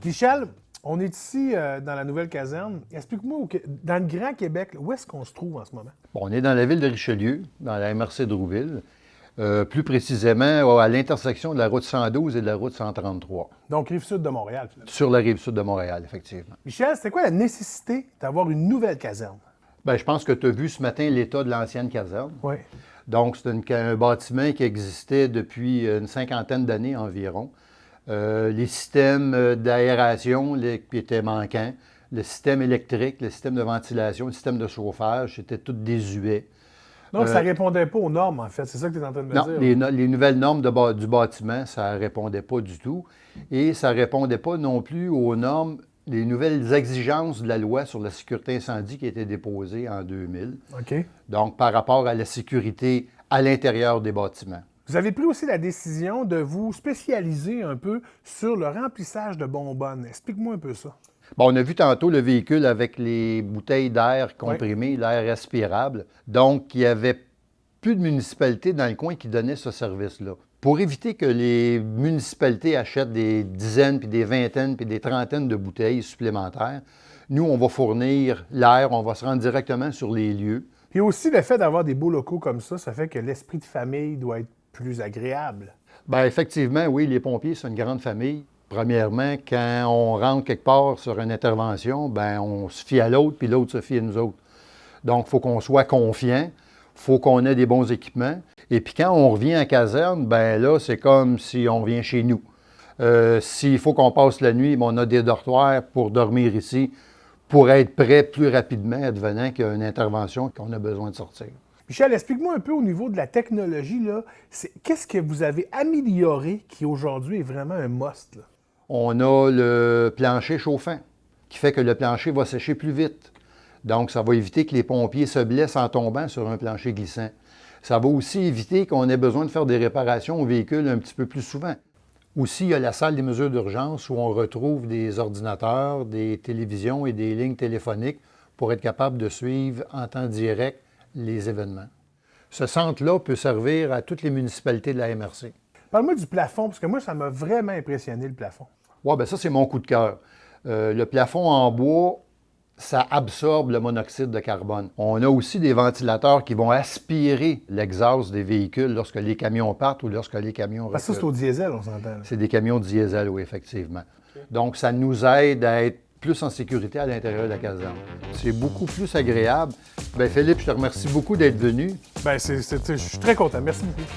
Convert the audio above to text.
Michel, on est ici dans la nouvelle caserne. Explique-moi, dans le Grand Québec, là, où est-ce qu'on se trouve en ce moment? Bon, on est dans la ville de Richelieu, dans la MRC de Rouville, plus précisément à l'intersection de la route 112 et de la route 133, Donc, Rive-Sud de Montréal, finalement. sur la rive sud de Montréal, effectivement. Michel, c'est quoi la nécessité d'avoir une nouvelle caserne? Bien, je pense que tu as vu ce matin l'état de l'ancienne caserne. Oui. Donc, c'est un bâtiment qui existait depuis une cinquantaine d'années environ. Les systèmes d'aération qui étaient manquants, le système électrique, le système de ventilation, le système de chauffage, c'était tout désuet. Donc, ça ne répondait pas aux normes, en fait. C'est ça que tu es en train de me Non, dire? les nouvelles normes du bâtiment, ça ne répondait pas du tout. Et ça ne répondait pas non plus aux normes, les nouvelles exigences de la loi sur la sécurité incendie qui a été déposée en 2000. OK. Donc, par rapport à la sécurité à l'intérieur des bâtiments. Vous avez pris aussi la décision de vous spécialiser un peu sur le remplissage de bonbonnes. Explique-moi un peu ça. Bon, on a vu tantôt le véhicule avec les bouteilles d'air comprimé, l'air respirable. Donc, il n'y avait plus de municipalités dans le coin qui donnaient ce service-là. Pour éviter que les municipalités achètent des dizaines, puis des vingtaines, puis des trentaines de bouteilles supplémentaires, nous, on va fournir l'air, on va se rendre directement sur les lieux. Puis aussi, le fait d'avoir des beaux locaux comme ça fait que l'esprit de famille doit être plus agréable. Bien, effectivement, oui, les pompiers, c'est une grande famille. Premièrement, quand on rentre quelque part sur une intervention, bien, on se fie à l'autre, puis l'autre se fie à nous autres. Donc, il faut qu'on soit confiant, il faut qu'on ait des bons équipements. Et puis, quand on revient en caserne, bien là, c'est comme si on revient chez nous. S'il faut qu'on passe la nuit, bien, on a des dortoirs pour dormir ici, pour être prêt plus rapidement, advenant qu'il y a une intervention qu'on a besoin de sortir. Michel, explique-moi un peu au niveau de la technologie, là, qu'est-ce que vous avez amélioré qui aujourd'hui est vraiment un must, là? On a le plancher chauffant, qui fait que le plancher va sécher plus vite. Donc, ça va éviter que les pompiers se blessent en tombant sur un plancher glissant. Ça va aussi éviter qu'on ait besoin de faire des réparations au véhicule un petit peu plus souvent. Aussi, il y a la salle des mesures d'urgence où on retrouve des ordinateurs, des télévisions et des lignes téléphoniques pour être capable de suivre en temps direct les événements. Ce centre-là peut servir à toutes les municipalités de la MRC. Parle-moi du plafond, parce que moi, ça m'a vraiment impressionné, le plafond. Oui, bien ça, c'est mon coup de cœur. Le plafond en bois, ça absorbe le monoxyde de carbone. On a aussi des ventilateurs qui vont aspirer l'exhaust des véhicules lorsque les camions partent ou lorsque les camions Parce que ça, c'est au diesel, on s'entend, là. C'est des camions diesel, oui, effectivement. Okay. Donc, ça nous aide à être plus en sécurité à l'intérieur de la caserne. C'est beaucoup plus agréable. Bien, Philippe, je te remercie beaucoup d'être venu. Bien, je suis très content. Merci beaucoup.